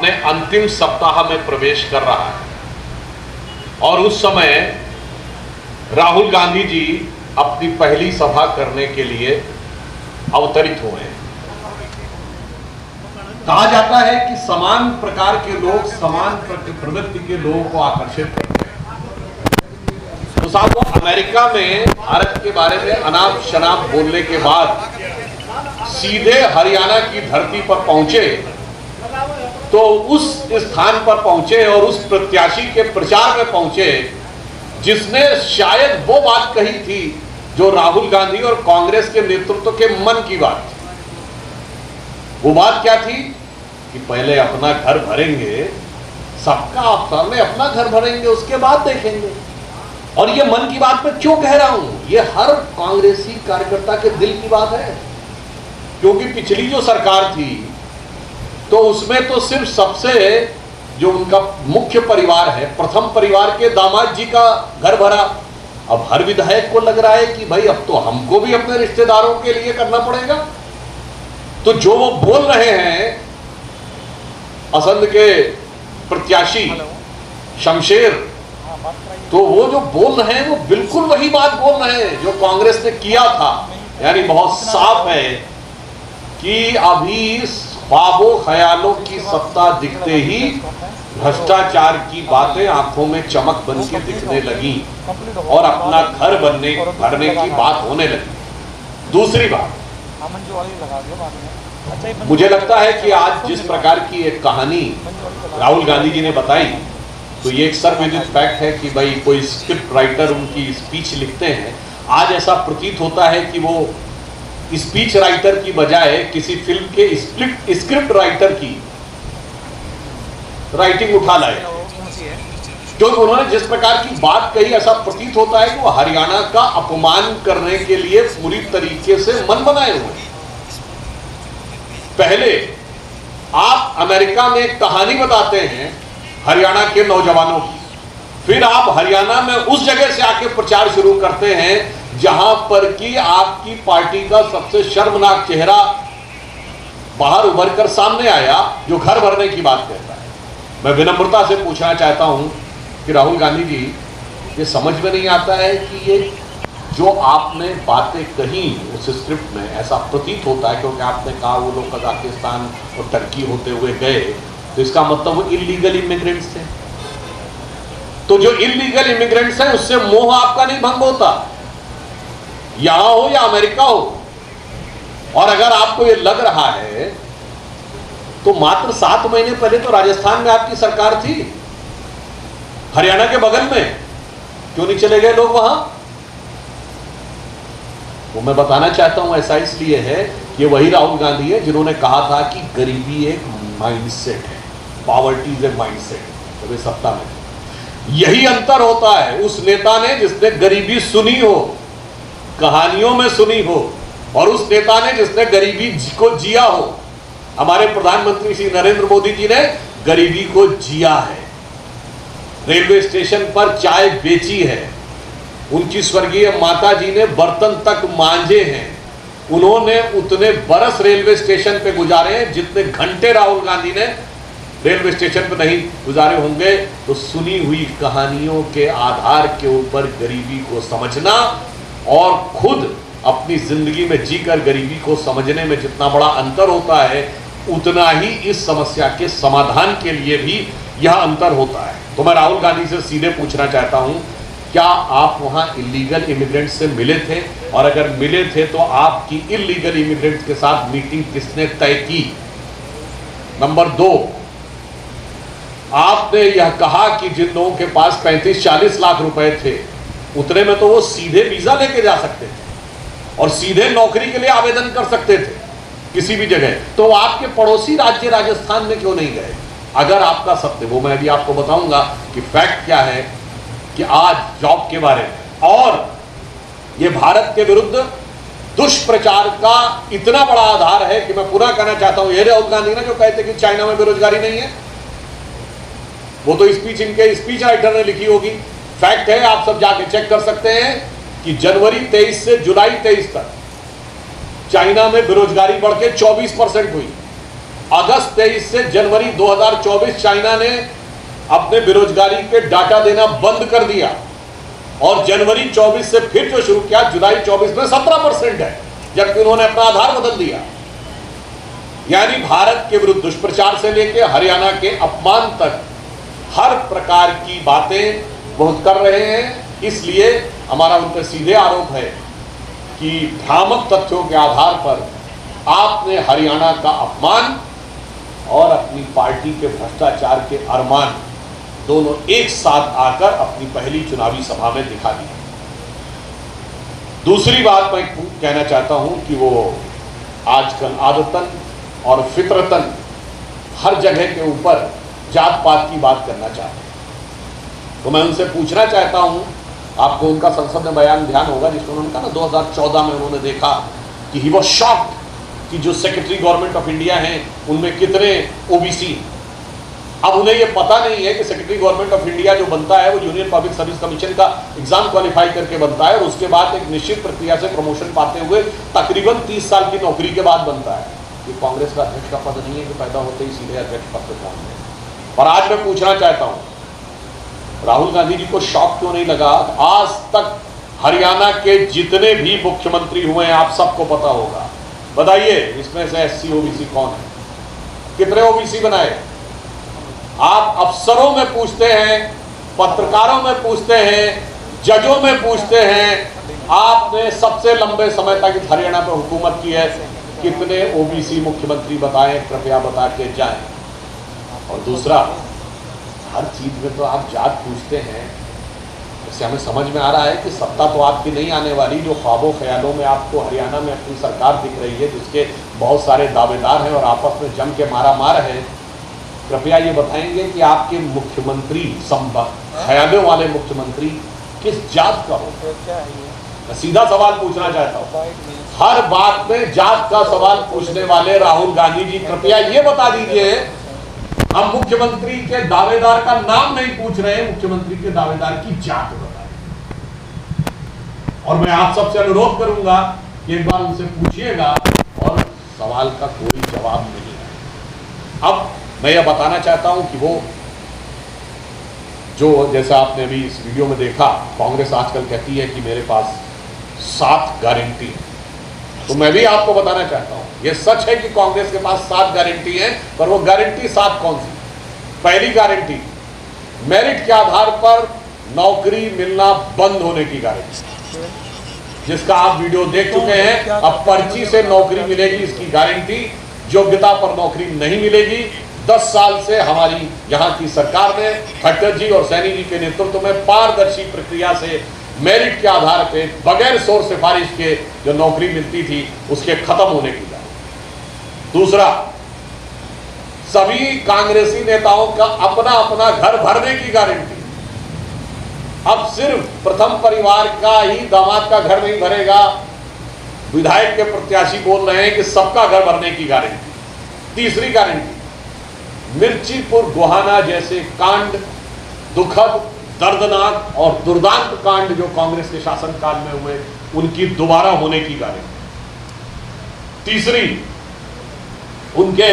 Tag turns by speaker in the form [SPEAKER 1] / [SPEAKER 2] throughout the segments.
[SPEAKER 1] अपने अंतिम सप्ताह में प्रवेश कर रहा है और उस समय राहुल गांधी जी अपनी पहली सभा करने के लिए अवतरित हुए हैं। कहा जाता है कि समान प्रकार के लोग समान प्रवृत्ति के लोगों को आकर्षित करते हैं। तो साहब वो अमेरिका में भारत के बारे में अनाप शनाप बोलने के बाद सीधे हरियाणा की धरती पर पहुंचे, तो उस स्थान पर पहुंचे और उस प्रत्याशी के प्रचार में पहुंचे जिसने शायद वो बात कही थी जो राहुल गांधी और कांग्रेस के नेतृत्व के मन की बात थी। वो बात क्या थी कि पहले अपना घर भरेंगे, सबका आप सामने अपना घर भरेंगे, उसके बाद देखेंगे। और ये मन की बात मैं क्यों कह रहा हूं, ये हर कांग्रेसी कार्यकर्ता के दिल की बात है, क्योंकि पिछली जो सरकार थी तो उसमें तो सिर्फ सबसे जो उनका मुख्य परिवार है, प्रथम परिवार के दामाद जी का घर भरा। अब हर विधायक को लग रहा है कि भाई अब तो हमको भी अपने रिश्तेदारों के लिए करना पड़ेगा। तो जो वो बोल रहे हैं, असंध के प्रत्याशी शमशेर, तो वो जो बोल रहे हैं वो बिल्कुल वही बात बोल रहे हैं जो कांग्रेस ने किया था। यानी बहुत साफ है कि अभी ख्वाबों ख्यालों की सत्ता दिखते ही भ्रष्टाचार की बातें आंखों में चमक बन के दिखने लगी और अपना घर भरने की बात होने लगी। दूसरी बात, मुझे लगता है कि आज जिस प्रकार की एक कहानी राहुल गांधी जी ने बताई, तो ये एक सर्वविदित फैक्ट है कि भाई कोई स्क्रिप्ट राइटर उनकी स्पीच लिखते हैं। आज ऐसा प्रतीत होता है कि वो स्पीच राइटर की बजाय किसी फिल्म के स्क्रिप्ट राइटर की राइटिंग उठा लाए, क्योंकि उन्होंने जिस प्रकार की बात कही ऐसा प्रतीत होता है कि वो हरियाणा का अपमान करने के लिए पूरी तरीके से मन बनाए हुए। पहले आप अमेरिका में एक कहानी बताते हैं हरियाणा के नौजवानों की, फिर आप हरियाणा में उस जगह से आके प्रचार शुरू करते हैं जहां पर कि आपकी पार्टी का सबसे शर्मनाक चेहरा बाहर उभर कर सामने आया जो घर भरने की बात कहता है। मैं विनम्रता से पूछना चाहता हूं कि राहुल गांधी जी, ये समझ में नहीं आता है कि ये जो आपने बातें कही उस स्क्रिप्ट में, ऐसा प्रतीत होता है क्योंकि आपने कहा वो लोग कजाकिस्तान और टर्की होते हुए गए, तो इसका मतलब वो इलीगल इमिग्रेंट्स थे। तो जो इलीगल इमिग्रेंट्स हैं उससे मोह आपका नहीं भंग होता, यहां हो या अमेरिका हो। और अगर आपको ये लग रहा है तो मात्र 7 महीने पहले तो राजस्थान में आपकी सरकार थी, हरियाणा के बगल में, क्यों नहीं चले गए लोग वहां? वो मैं बताना चाहता हूं ऐसा इसलिए है कि वही राहुल गांधी है जिन्होंने कहा था कि गरीबी एक माइंडसेट है, पॉवर्टी इज ए माइंडसेट। तो वे सत्ता में, यही अंतर होता है उस नेता ने जिसने गरीबी सुनी हो, कहानियों में सुनी हो, और उस नेता ने जिसने गरीबी को जिया हो। हमारे प्रधानमंत्री श्री नरेंद्र मोदी जी ने गरीबी को जिया है, रेलवे स्टेशन पर चाय बेची है, उनकी स्वर्गीय माता जी ने बर्तन तक मांजे हैं, उन्होंने उतने बरस रेलवे स्टेशन पे गुजारे हैं जितने घंटे राहुल गांधी ने रेलवे स्टेशन पे नहीं गुजारे होंगे। तो सुनी हुई कहानियों के आधार के ऊपर गरीबी को समझना और खुद अपनी जिंदगी में जीकर गरीबी को समझने में जितना बड़ा अंतर होता है, उतना ही इस समस्या के समाधान के लिए भी यह अंतर होता है। तो मैं राहुल गांधी से सीधे पूछना चाहता हूं, क्या आप वहां इलीगल इमिग्रेंट से मिले थे? और अगर मिले थे तो आपकी इलीगल इमिग्रेंट के साथ मीटिंग किसने तय की? नंबर 2, आपने यह कहा कि जिन लोगों के पास 35-40 लाख रुपए थे, उतने में तो वो सीधे वीजा लेके जा सकते थे और सीधे नौकरी के लिए आवेदन कर सकते थे किसी भी जगह, तो आपके पड़ोसी राज्य राजस्थान में क्यों नहीं गए? अगर आपका सत्य, वो मैं अभी आपको बताऊंगा कि फैक्ट क्या है कि आज जॉब के बारे में और ये भारत के विरुद्ध दुष्प्रचार का इतना बड़ा आधार है कि मैं पुनः कहना चाहता हूं, ये राहुल गांधी ना जो कहते कि चाइना में बेरोजगारी नहीं है, वो तो स्पीच इनके स्पीच राइटर ने लिखी होगी। फैक्ट है, आप सब जाके चेक कर सकते हैं कि जनवरी 23 से जुलाई 23 तक चाइना में बेरोजगारी बढ़ के 24% हुई। अगस्त 23 से जनवरी 2024 चाइना ने अपने बेरोजगारी के डाटा देना बंद कर दिया और जनवरी 24 से फिर जो शुरू किया जुलाई 24 में 17% है, जबकि उन्होंने अपना आधार बदल दिया। यानी भारत के विरुद्ध दुष्प्रचार से लेकर हरियाणा के अपमान तक हर प्रकार की बातें बहुत कर रहे हैं। इसलिए हमारा उन पर सीधे आरोप है कि भ्रामक तथ्यों के आधार पर आपने हरियाणा का अपमान और अपनी पार्टी के भ्रष्टाचार के अरमान दोनों एक साथ आकर अपनी पहली चुनावी सभा में दिखा दी। दूसरी बात मैं कहना चाहता हूं कि वो आजकल आदतन और फितरतन हर जगह के ऊपर जात पात की बात करना चाहते हैं। तो मैं उनसे पूछना चाहता हूं, आपको उनका संसद में बयान ध्यान होगा जिसमें उन्होंने कहा ना 2014 में उन्होंने देखा कि ही वाज शॉक्ड कि जो सेक्रेटरी गवर्नमेंट ऑफ इंडिया हैं उनमें कितने ओबीसी। अब उन्हें ये पता नहीं है कि सेक्रेटरी गवर्नमेंट ऑफ इंडिया जो बनता है वो यूनियन पब्लिक सर्विस कमीशन का एग्जाम क्वालिफाई करके बनता है और उसके बाद एक निश्चित प्रक्रिया से प्रमोशन पाते हुए तकरीबन 30 साल की नौकरी के बाद बनता है। ये कांग्रेस का अध्यक्ष का पद नहीं है कि पैदा होते ही सीधे अध्यक्ष पद पर पहुंचते। और आज मैं पूछना चाहता हूं, राहुल गांधी जी को शौक क्यों नहीं लगा? आज तक हरियाणा के जितने भी मुख्यमंत्री हुए हैं आप सबको पता होगा, बताइए इसमें से एससी ओबीसी कौन है, कितने ओबीसी बनाए? आप अफसरों में पूछते हैं, पत्रकारों में पूछते हैं, जजों में पूछते हैं, आपने सबसे लंबे समय तक हरियाणा पर हुकूमत की है, कितने ओबीसी मुख्यमंत्री बताएं, कृपया बता के जाएं। और दूसरा, हर चीज में तो आप जात पूछते हैं, इससे हमें समझ में आ रहा है कि सत्ता तो आपकी नहीं आने वाली। जो ख्वाबों ख्यालों में आपको हरियाणा में अपनी सरकार दिख रही है जिसके बहुत सारे दावेदार हैं और आपस में जम के मारा मार है, कृपया ये बताएंगे कि आपके मुख्यमंत्री ख्यालों वाले मुख्यमंत्री किस जात का हो? मैं सीधा सवाल पूछना चाहता हूं, हर बात में जात का सवाल पूछने वाले राहुल गांधी जी कृपया ये बता दीजिए, हम मुख्यमंत्री के दावेदार का नाम नहीं पूछ रहे हैं, मुख्यमंत्री के दावेदार की जात बताइए। और मैं आप सबसे अनुरोध करूंगा कि एक बार उनसे पूछिएगा और सवाल का कोई जवाब नहीं है। अब मैं यह बताना चाहता हूं कि वो जो जैसा आपने अभी इस वीडियो में देखा, कांग्रेस आजकल कहती है कि मेरे पास 7 गारंटी है, तो मैं भी आपको बताना चाहता हूं, यह सच है कि कांग्रेस के पास 7 गारंटी है, पर वो गारंटी 7 कौन सी? पहली गारंटी, मेरिट के आधार पर नौकरी मिलना बंद होने की गारंटी, जिसका आप वीडियो देख चुके हैं। अब पर्ची से नौकरी मिलेगी, इसकी गारंटी। योग्यता पर नौकरी नहीं मिलेगी। 10 साल से हमारी यहाँ की सरकार ने खट्टर जी और सैनी जी के नेतृत्व में पारदर्शी प्रक्रिया से मेरिट के आधार पे बगैर शोर सिफारिश के जो नौकरी मिलती थी उसके खत्म होने की गारंटी। दूसरा, सभी कांग्रेसी नेताओं का अपना अपना घर भरने की गारंटी। अब सिर्फ प्रथम परिवार का ही दामाद का घर नहीं भरेगा, विधायक के प्रत्याशी बोल रहे हैं कि सबका घर भरने की गारंटी। तीसरी गारंटी, मिर्चीपुर गोहाना जैसे कांड, दुखद, दर्दनाक और दुर्दांत कांड जो कांग्रेस के शासनकाल में हुए, उनकी दोबारा होने की गारंटी। तीसरी, उनके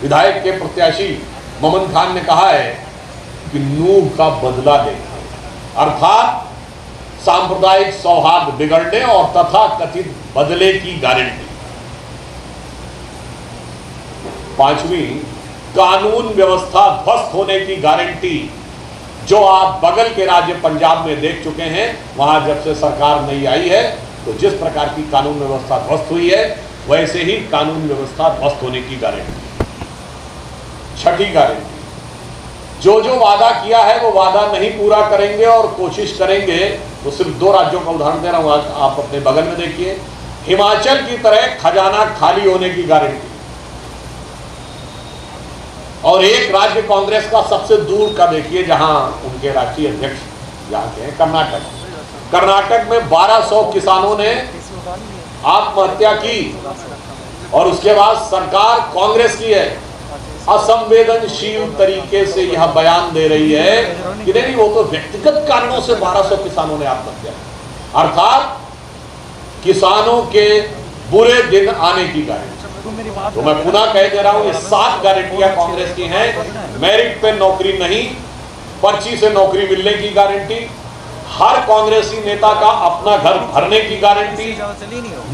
[SPEAKER 1] विधायक के प्रत्याशी मोमन खान ने कहा है कि नूह का बदला लेना, अर्थात सांप्रदायिक सौहार्द बिगड़ने और तथा कथित बदले की गारंटी। पांचवी, कानून व्यवस्था ध्वस्त होने की गारंटी, जो आप बगल के राज्य पंजाब में देख चुके हैं। वहां जब से सरकार नई आई है तो जिस प्रकार की कानून व्यवस्था ध्वस्त हुई है, वैसे ही कानून व्यवस्था ध्वस्त होने की गारंटी। छठी गारंटी, जो जो वादा किया है वो वादा नहीं पूरा करेंगे और कोशिश करेंगे। तो सिर्फ 2 राज्यों का उदाहरण दे रहा हूं, आप अपने बगल में देखिए, हिमाचल की तरह खजाना खाली होने की गारंटी। और एक राज्य कांग्रेस का सबसे दूर का देखिए, जहां उनके राष्ट्रीय अध्यक्ष यहाँ के हैं, कर्नाटक। कर्नाटक में 1200 किसानों ने आत्महत्या की और उसके बाद सरकार कांग्रेस की है, असंवेदनशील तरीके से यह बयान दे रही है कि नहीं, वो तो व्यक्तिगत कारणों से 1200 किसानों ने आत्महत्या की, अर्थात किसानों के बुरे दिन आने की गारंटी। तो मैं पुनः कह दे रहा हूं, ये 7 गारंटियां कांग्रेस की हैं। मेरिट पे नौकरी नहीं, पर्ची से नौकरी मिलने की गारंटी, हर कांग्रेसी नेता का अपना घर भरने की गारंटी,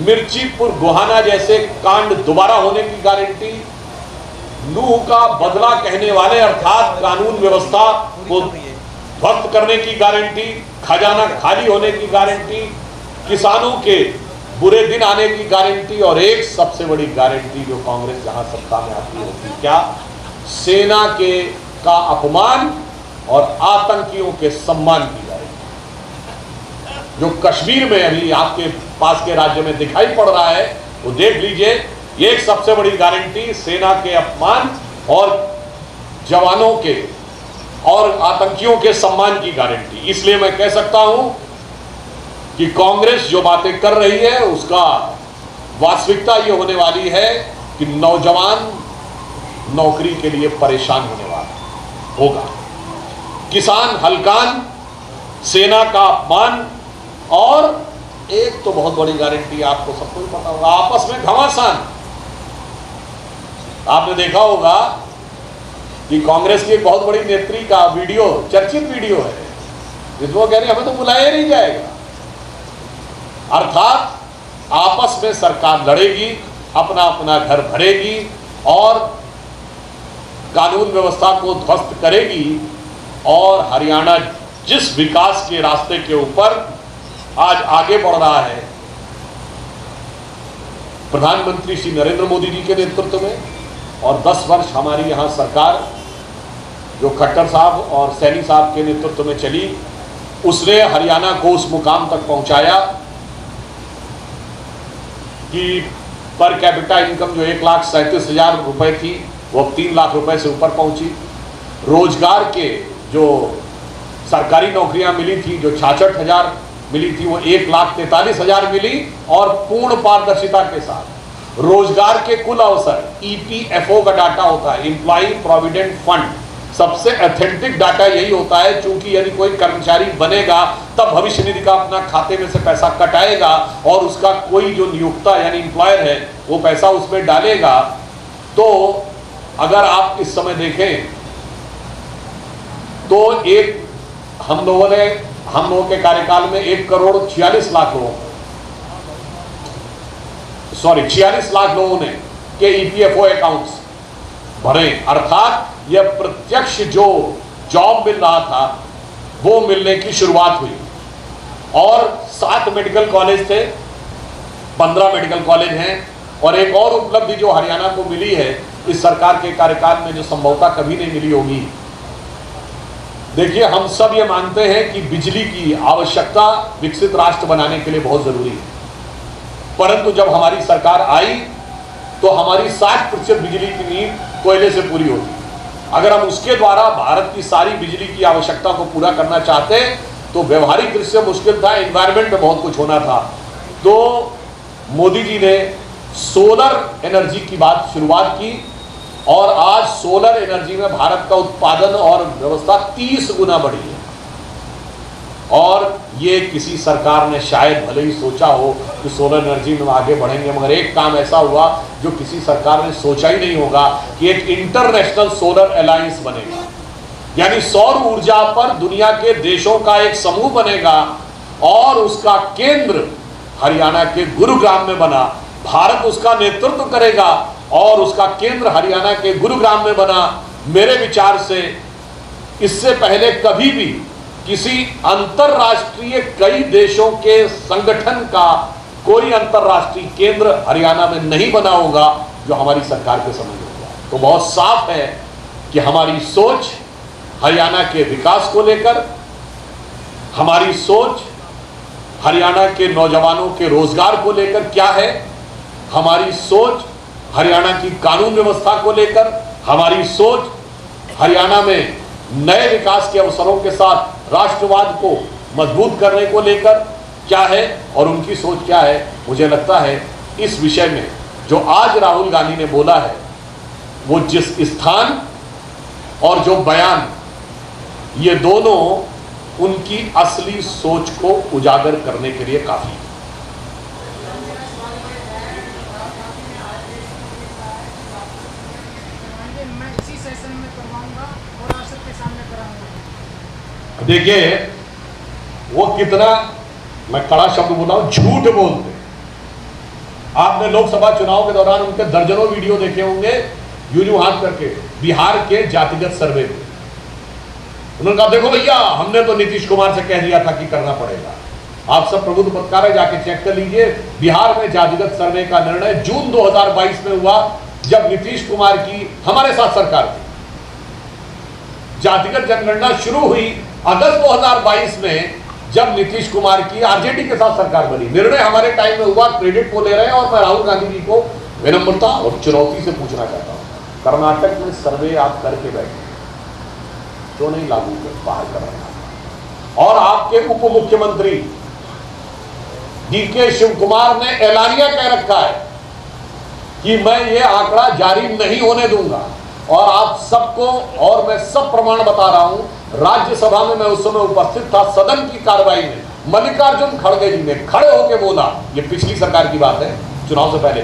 [SPEAKER 1] मिर्चीपुर गोहाना जैसे कांड दोबारा होने की गारंटी, नूह का बदला कहने वाले अर्थात कानून व्यवस्था को ध्वस्त करने की गारंटी, खजाना खाली होने की गारंटी, किसानों के बुरे दिन आने की गारंटी, और एक सबसे बड़ी गारंटी जो कांग्रेस जहां सत्ता में आती होती, क्या? सेना के का अपमान और आतंकियों के सम्मान की गारंटी, जो कश्मीर में अभी आपके पास के राज्य में दिखाई पड़ रहा है, वो देख लीजिए। ये एक सबसे बड़ी गारंटी, सेना के अपमान और जवानों के और आतंकियों के सम्मान की गारंटी। इसलिए मैं कह सकता हूं कि कांग्रेस जो बातें कर रही है उसका वास्तविकता ये होने वाली है कि नौजवान नौकरी के लिए परेशान होने वाला होगा, किसान हलकान, सेना का अपमान, और एक तो बहुत बड़ी गारंटी आपको सबको भी पता होगा, आपस में घमासान। आपने देखा होगा कि कांग्रेस की एक बहुत बड़ी नेत्री का वीडियो, चर्चित वीडियो है, जिसमें वो कह रही हमें तो बुलाया नहीं जाएगा। अर्थात आपस में सरकार लड़ेगी, अपना अपना घर भरेगी और कानून व्यवस्था को ध्वस्त करेगी, और हरियाणा जिस विकास के रास्ते के ऊपर आज आगे बढ़ रहा है, प्रधानमंत्री श्री नरेंद्र मोदी जी के नेतृत्व में, और 10 वर्ष हमारी यहां सरकार जो खट्टर साहब और सैनी साहब के नेतृत्व में चली, उसने हरियाणा को उस मुकाम तक पहुंचाया कि पर कैपिटा इनकम जो 1,37,000 रुपए थी, वो अब 3 लाख रुपए से ऊपर पहुंची। रोजगार के जो सरकारी नौकरियां मिली थी, जो 66,000 मिली थी, वो 1,43,000 मिली, और पूर्ण पारदर्शिता के साथ रोजगार के कुल अवसर, EPFO का डाटा होता है, एम्प्लॉय प्रोविडेंट फंड, सबसे ऑथेंटिक डाटा यही होता है, क्योंकि यदि कोई कर्मचारी बनेगा तब भविष्य निधि का अपना खाते में से पैसा कटाएगा, और उसका कोई जो नियोक्ता यानी एम्प्लॉयर है वो पैसा उसमें डालेगा। तो अगर आप इस समय देखें तो हम लोगों के कार्यकाल में 1,46 लाख लोगों 46 लाख लोगों ने के EPFO अकाउंट्स भरे। अर्थात यह प्रत्यक्ष जो जॉब मिल रहा था वो मिलने की शुरुआत हुई, और 7 मेडिकल कॉलेज थे, 15 मेडिकल कॉलेज हैं, और एक और उपलब्धि जो हरियाणा को मिली है इस सरकार के कार्यकाल में, जो संभवतः कभी नहीं मिली होगी। देखिए, हम सब ये मानते हैं कि बिजली की आवश्यकता विकसित राष्ट्र बनाने के लिए बहुत जरूरी है, परंतु जब हमारी सरकार आई तो हमारी 60% बिजली की नीड कोयले से पूरी होती। अगर हम उसके द्वारा भारत की सारी बिजली की आवश्यकता को पूरा करना चाहते तो व्यवहारिक दृष्टि से मुश्किल था, एनवायरमेंट में बहुत कुछ होना था। तो मोदी जी ने सोलर एनर्जी की बात शुरुआत की, और आज सोलर एनर्जी में भारत का उत्पादन और व्यवस्था 30 गुना बढ़ी है। और ये किसी सरकार ने शायद भले ही सोचा हो कि सोलर एनर्जी में आगे बढ़ेंगे, मगर एक काम ऐसा हुआ जो किसी सरकार ने सोचा ही नहीं होगा कि एक इंटरनेशनल सोलर अलायंस बनेगा, यानी सौर ऊर्जा पर दुनिया के देशों का एक समूह बनेगा, और उसका केंद्र हरियाणा के गुरुग्राम में बना। भारत उसका नेतृत्व करेगा और उसका केंद्र हरियाणा के गुरुग्राम में बना। मेरे विचार से इससे पहले कभी भी किसी अंतरराष्ट्रीय कई देशों के संगठन का कोई अंतरराष्ट्रीय केंद्र हरियाणा में नहीं बना होगा जो हमारी सरकार के समय में हुआ। तो बहुत साफ है कि हमारी सोच हरियाणा के विकास को लेकर, हमारी सोच हरियाणा के नौजवानों के रोजगार को लेकर क्या है, हमारी सोच हरियाणा की कानून व्यवस्था को लेकर, हमारी सोच हरियाणा में नए विकास के अवसरों के साथ राष्ट्रवाद को मजबूत करने को लेकर क्या है, और उनकी सोच क्या है। मुझे लगता है इस विषय में जो आज राहुल गांधी ने बोला है, वो जिस स्थान और जो बयान, ये दोनों उनकी असली सोच को उजागर करने के लिए काफी है।
[SPEAKER 2] करवाऊंगा और आप सबके सामने कराऊंगा।
[SPEAKER 1] देखिए वो कितना, मैं कड़ा शब्द बोला हूं, झूठ बोलते। आपने लोकसभा चुनाव के दौरान उनके दर्जनों वीडियो देखे होंगे यूं हाथ करके बिहार के जातिगत सर्वे में। उन्होंने कहा देखो भैया हमने तो नीतीश कुमार से कह दिया था कि करना पड़ेगा। आप सब प्रबुद्ध पत्रकार जाके चेक कर लीजिए, बिहार में जातिगत सर्वे का निर्णय जून 2022 में हुआ, जब नीतीश कुमार की हमारे साथ सरकार थी। जातिगत जनगणना शुरू हुई अगस्त 2022 में, जब नीतीश कुमार की आरजेडी के साथ सरकार बनी। निर्णय हमारे टाइम में हुआ, क्रेडिट को ले रहे हैं। और मैं राहुल गांधी जी को विनम्रता और चुनौती से पूछना चाहता हूं, कर्नाटक में सर्वे आप करके बैठे, क्यों नहीं लागू कर बाहर कर रहा? और आपके उप मुख्यमंत्री डीके शिव कुमार ने ऐलानिया कह रखा है कि मैं ये आंकड़ा जारी नहीं होने दूंगा। और आप सबको, और मैं सब प्रमाण बता रहा हूं, राज्यसभा में मैं उस समय उपस्थित था, सदन की कार्रवाई में मल्लिकार्जुन खड़गे जी ने खड़े होकर बोला, ये पिछली सरकार की बात है, चुनाव से पहले,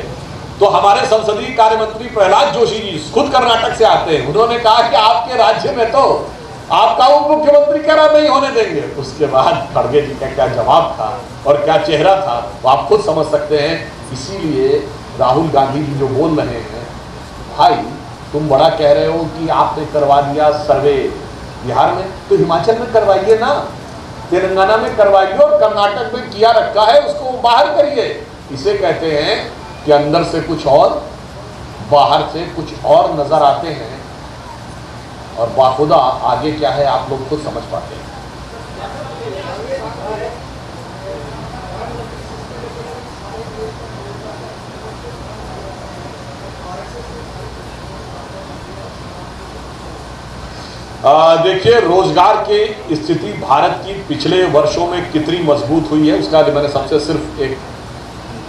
[SPEAKER 1] तो हमारे संसदीय कार्य मंत्री प्रहलाद जोशी जी खुद कर्नाटक से आते हैं, उन्होंने कहा कि आपके राज्य में तो आपका उप मुख्यमंत्री कह रहा नहीं होने देंगे। उसके बाद खड़गे जी का क्या जवाब था और क्या चेहरा था वो आप खुद समझ सकते हैं। इसीलिए राहुल गांधी जी जो बोल रहे हैं, भाई तुम बड़ा कह रहे हो कि आपने करवा दिया सर्वे बिहार में, तो हिमाचल में करवाइए ना, तेलंगाना में करवाइए, और कर्नाटक में किया रखा है उसको बाहर करिए। इसे कहते हैं कि अंदर से कुछ और बाहर से कुछ और नजर आते हैं, और बाखुदा आगे क्या है आप लोग खुद समझ पाते हैं। देखिए रोजगार की स्थिति भारत की पिछले वर्षों में कितनी मजबूत हुई है उसका मैंने सबसे सिर्फ एक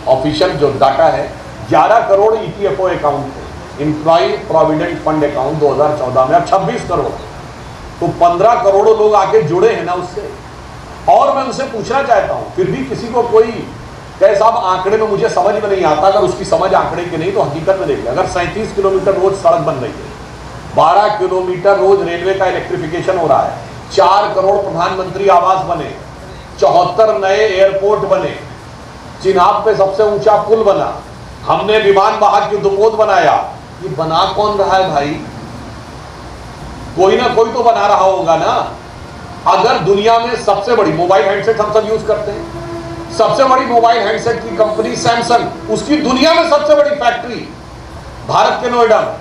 [SPEAKER 1] ऑफिशियल जो डाटा है, 11 करोड़ ईपीएफओ अकाउंट थे, एम्प्लॉय प्रोविडेंट फंड अकाउंट 2014 में, अब 26 करोड़, तो 15 करोड़ लोग आके जुड़े हैं ना उससे। और मैं उनसे पूछना चाहता हूं, फिर भी किसी को कोई कहे साहब आंकड़े में मुझे समझ में नहीं आता, अगर उसकी समझ आंकड़े की नहीं तो हकीकत में देखिए, अगर 37 किलोमीटर रोज सड़क बन रही है, 12 किलोमीटर रोज रेलवे का इलेक्ट्रिफिकेशन हो रहा है, 4 करोड़ प्रधानमंत्री आवास बने, 74 नए एयरपोर्ट बने, चिनाब पे सबसे ऊंचा पुल बना, हमने विमान वाहक युद्धपोत बनाया, ये बना कौन रहा है भाई? कोई ना कोई तो बना रहा होगा ना। अगर दुनिया में सबसे बड़ी मोबाइल हैंडसेट हम सब यूज करते हैं, सबसे बड़ी मोबाइल हैंडसेट की कंपनी सैमसंग, उसकी दुनिया में सबसे बड़ी फैक्ट्री भारत के नोएडा में,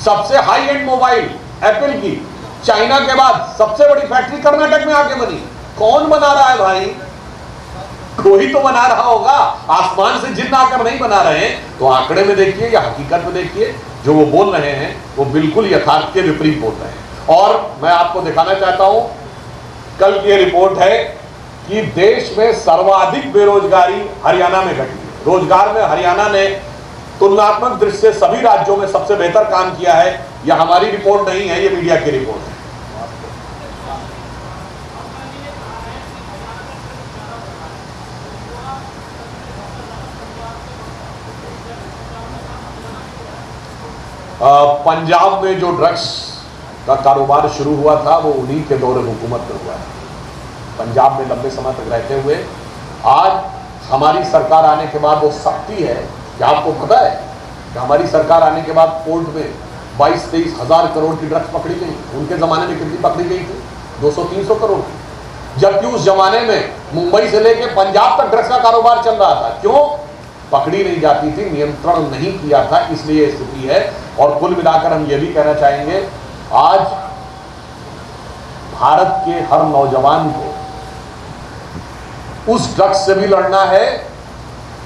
[SPEAKER 1] सबसे हाई एंड मोबाइल एप्पल की चाइना के बाद सबसे बड़ी फैक्ट्री कर्नाटक में आके बनी। कौन बना रहा है भाई? कोई तो बना रहा होगा, आसमान से जिन्न आकर नहीं बना रहे हैं। तो आंकड़े में देखिए या हकीकत में देखिए, जो वो बोल रहे हैं वो बिल्कुल यथार्थ के विपरीत बोल रहे हैं। और मैं आपको दिखाना चाहता हूं, कल की रिपोर्ट है कि देश में सर्वाधिक बेरोजगारी हरियाणा में घटी है। रोजगार में हरियाणा ने तुलनात्मक दृष्टि से सभी राज्यों में सबसे बेहतर काम किया है। यह हमारी रिपोर्ट नहीं है, ये मीडिया की रिपोर्ट है। पंजाब में जो ड्रग्स का कारोबार शुरू हुआ था वो उन्हीं के दौरे हुकूमत में हुआ है। पंजाब में लंबे समय तक रहते हुए आज हमारी सरकार आने के बाद वो सख्ती है कि आपको पता है कि हमारी सरकार आने के बाद कोर्ट में 22-23 हज़ार करोड़ की ड्रग्स पकड़ी गई। उनके ज़माने में कितनी पकड़ी गई थी? 200-300 करोड़ की। जबकि उस जमाने में मुंबई से लेकर पंजाब तक ड्रग्स का कारोबार चल रहा था। क्यों? पकड़ी नहीं जाती थी, नियंत्रण नहीं किया था, इसलिए स्थिति है। और कुल मिलाकर हम ये भी कहना चाहेंगे, आज भारत के हर नौजवान को उस ड्रग्स से भी लड़ना है,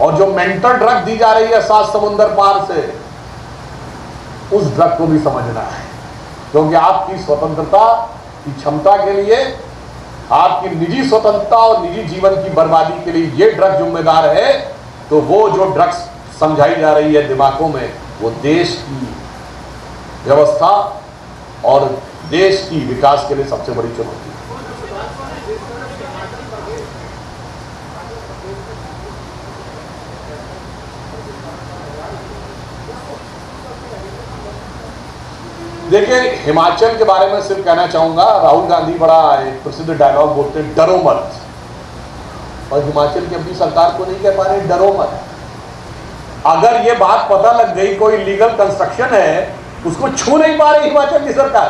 [SPEAKER 1] और जो मेंटल ड्रग दी जा रही है 7 समुंदर पार से, उस ड्रग को भी समझना है। क्योंकि आपकी स्वतंत्रता की क्षमता के लिए, आपकी निजी स्वतंत्रता और निजी जीवन की बर्बादी के लिए ये ड्रग जिम्मेदार है। तो वो जो ड्रग्स समझाई जा रही है दिमागों में, वो देश की व्यवस्था और देश की विकास के लिए सबसे बड़ी चुनौती है। देखिए, हिमाचल के बारे में सिर्फ कहना चाहूंगा, राहुल गांधी बड़ा एक प्रसिद्ध डायलॉग बोलते हैं, डरो मत, और हिमाचल की अपनी सरकार को नहीं कह पा रहे डरो मत। अगर ये बात पता लग गई कोई लीगल कंस्ट्रक्शन है, उसको छू नहीं पा रही हिमाचल की सरकार,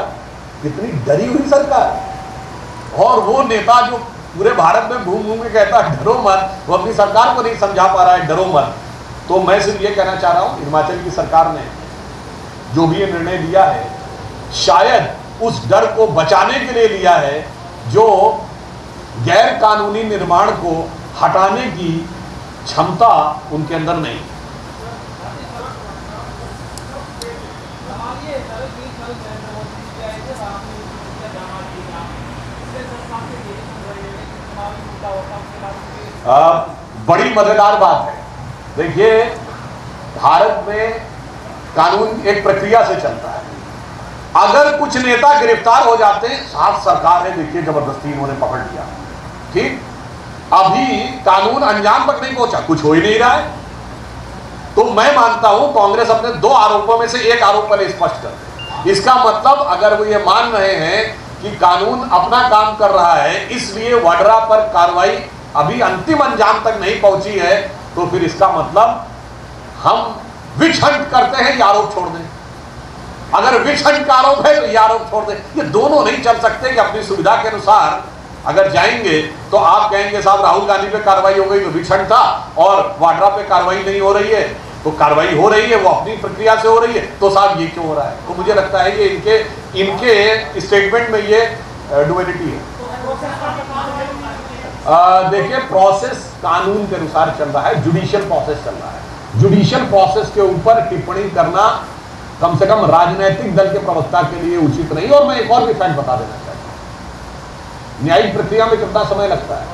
[SPEAKER 1] कितनी डरी हुई सरकार। और वो नेता जो पूरे भारत में घूम घूम के कहता है डरो मत, वो अपनी सरकार को नहीं समझा पा रहा है डरो मत। तो मैं सिर्फ ये कहना चाह रहा हूं, हिमाचल की सरकार ने जो भी ये निर्णय लिया है, शायद उस डर को बचाने के लिए लिया है जो गैर कानूनी निर्माण को हटाने की क्षमता उनके अंदर नहीं। बड़ी मजेदार बात है, देखिए भारत में कानून एक प्रक्रिया से चलता है। अगर कुछ नेता गिरफ्तार हो जाते हैं, साफ सरकार ने देखिए जबरदस्ती इन्होंने पकड़ लिया, ठीक, अभी कानून अंजाम तक नहीं पहुंचा, कुछ हो ही नहीं रहा है। तो मैं मानता हूं कांग्रेस अपने 2 आरोपों में से एक आरोप पर स्पष्ट कर दे। इसका मतलब अगर वो ये मान रहे हैं कि कानून अपना काम कर रहा है, इसलिए वाड्रा पर कार्रवाई अभी अंतिम अंजाम तक नहीं पहुंची है, तो फिर इसका मतलब हम विच हंट करते हैं, ये आरोप छोड़ दें। अगर विच हंट का आरोप है तो ये आरोप छोड़ दें। ये दोनों नहीं चल सकते कि अपनी सुविधा के अनुसार अगर जाएंगे तो आप कहेंगे साहब राहुल गांधी पे कार्रवाई हो गई तो विच हंट था, और वाड्रा पे कार्रवाई नहीं हो रही है तो कार्रवाई हो रही है, वो अपनी प्रक्रिया से हो रही है, तो साहब ये क्यों हो रहा है? तो मुझे लगता है ये इनके स्टेटमेंट में ये डुअलिटी है। देखिए, प्रोसेस कानून के अनुसार चल रहा है, जुडिशियल प्रोसेस चल रहा है। जुडिशियल प्रोसेस के ऊपर टिप्पणी करना कम से कम राजनीतिक दल के प्रवक्ता के लिए उचित नहीं। और मैं एक और भी फैक्ट बता देना चाहता हूं, न्यायिक प्रक्रिया में कितना समय लगता है।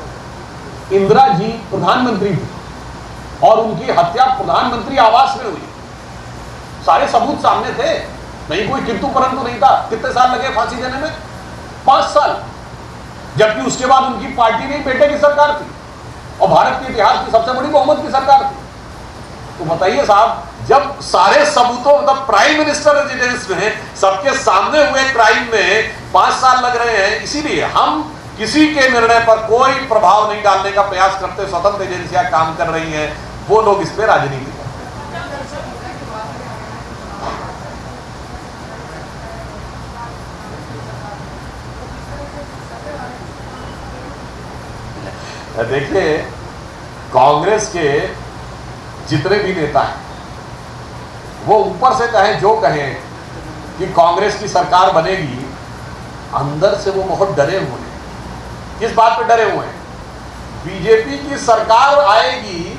[SPEAKER 1] इंदिरा जी प्रधानमंत्री थी और उनकी हत्या प्रधानमंत्री आवास में हुई, सारे सबूत सामने थे, नहीं कोई किंतु परंतु नहीं था। कितने साल लगे फांसी देने में? 5 साल। जबकि उसके बाद उनकी पार्टी नहीं, बेटे की सरकार थी और भारत के इतिहास की सबसे बड़ी बहुमत की सरकार थी। तो बताइए साहब, जब सारे सबूतों, मतलब प्राइम मिनिस्टर रेजिडेंस में सबके सामने हुए क्राइम में 5 साल लग रहे हैं, इसीलिए हम किसी के निर्णय पर कोई प्रभाव नहीं डालने का प्रयास करते। स्वतंत्र एजेंसियां काम कर रही हैं, वो लोग इस पे राजनीति करते हैं। देखिए, कांग्रेस के जितने भी नेता हैं वो ऊपर से कहें जो कहें कि कांग्रेस की सरकार बनेगी, अंदर से वो बहुत डरे हुए हैं। किस बात पे डरे हुए हैं? बीजेपी की सरकार आएगी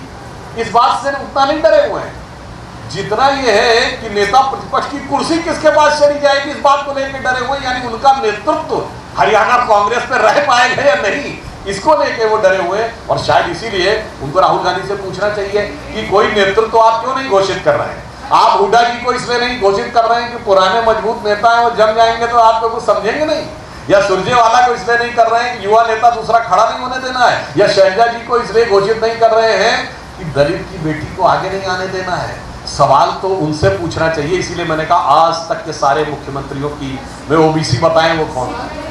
[SPEAKER 1] इस बात से उतना नहीं डरे हुए हैं जितना ये है कि नेता प्रतिपक्ष की कुर्सी किसके पास चली जाएगी, इस बात को लेकर डरे हुए। यानी उनका नेतृत्व हरियाणा कांग्रेस पे रह पाएगा या नहीं, इसको लेके वो डरे हुए। और शायद इसीलिए उनको राहुल गांधी से पूछना चाहिए कि कोई नेतृत्व आप क्यों नहीं घोषित कर रहे हैं। आप हुड्डा जी को इसलिए नहीं घोषित कर रहे हैं कि पुराने मजबूत नेता हैं, वो जम जाएंगे तो आप लोग समझेंगे नहीं। या सुरजेवाला को इसलिए नहीं कर रहे हैं कि युवा नेता दूसरा खड़ा नहीं होने देना है। या शैलजा जी को इसलिए घोषित नहीं कर रहे हैं कि दलित की बेटी को आगे नहीं आने देना है। सवाल तो उनसे पूछना चाहिए। इसीलिए मैंने कहा आज तक के सारे मुख्यमंत्रियों की वे ओबीसी बताएं वो कौन है।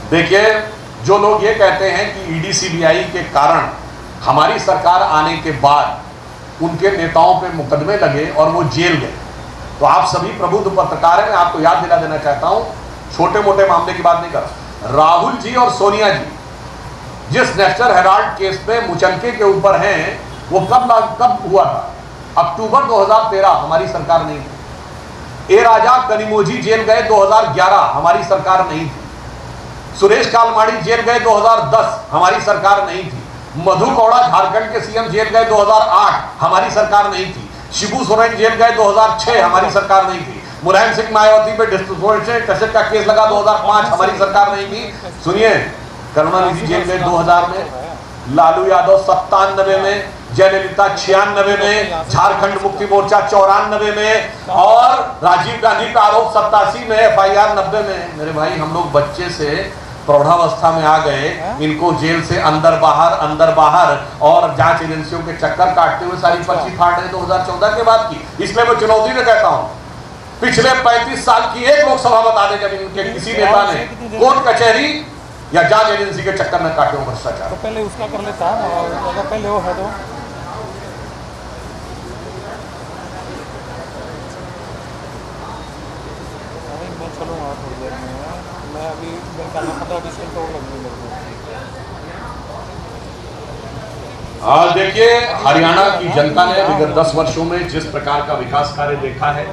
[SPEAKER 1] देखिए, जो लोग ये कहते हैं कि ईडी सीबीआई के कारण हमारी सरकार आने के बाद उनके नेताओं पे मुकदमे लगे और वो जेल गए, तो आप सभी प्रबुद्ध पत्रकार हैं, मैं आपको याद दिला देना चाहता हूं, छोटे मोटे मामले की बात नहीं कर रहा। राहुल जी और सोनिया जी जिस नेशनल हेराल्ड केस में मुचलके के ऊपर हैं, वो कब हुआ था? अक्टूबर 2013, हमारी सरकार नहीं थी। ए राजा कनिमोझी जेल गए 2011, हमारी सरकार नहीं थी। सुरेश कालमाड़ी जेल गए 2010, हमारी सरकार नहीं थी। मधु कौड़ा झारखंड के सीएम जेल गए 2008, हमारी सरकार नहीं थी। शिबू सोरेन जेल गए 2006, हमारी सरकार नहीं थी। मुलायम सिंह मायावती पे डिस्प्रोपोर्शनेट कैसेट का केस लगा 2005, हमारी सरकार नहीं थी। सुनिए, करुणानिधि जेल गए 2000 में, लालू यादव 97 में, जयललिता 96 में, झारखंड मुक्ति मोर्चा 94 में और राजीव गांधी का आरोप 87 में, FIR 90 में। मेरे भाई हम लोग बच्चे से प्रौढ़ावस्था में आ गए, इनको जेल से अंदर बाहर और जांच एजेंसियों के चक्कर काटते हुए सारी पर्ची फाड़ रहे 2014 के बाद की। इसलिए मैं चुनौती में कहता हूं, पिछले 35 साल की एक लोकसभा बता दे जब इनके किसी नेता ने कोर्ट कचहरी या जांच एजेंसी के चक्कर में काटे हो भ्रष्टाचार।
[SPEAKER 3] तो पहले उसका कर लेता, अगर पहले वो है तो मैं चलूँगा थोड़ी देर में। मैं अभी मेरे ख्याल में 15-20 मिनट और लगेंगे मेरे को।
[SPEAKER 1] देखिए, हरियाणा की जनता ने विगत 10 वर्षों में जिस प्रकार का विकास कार्य देखा है,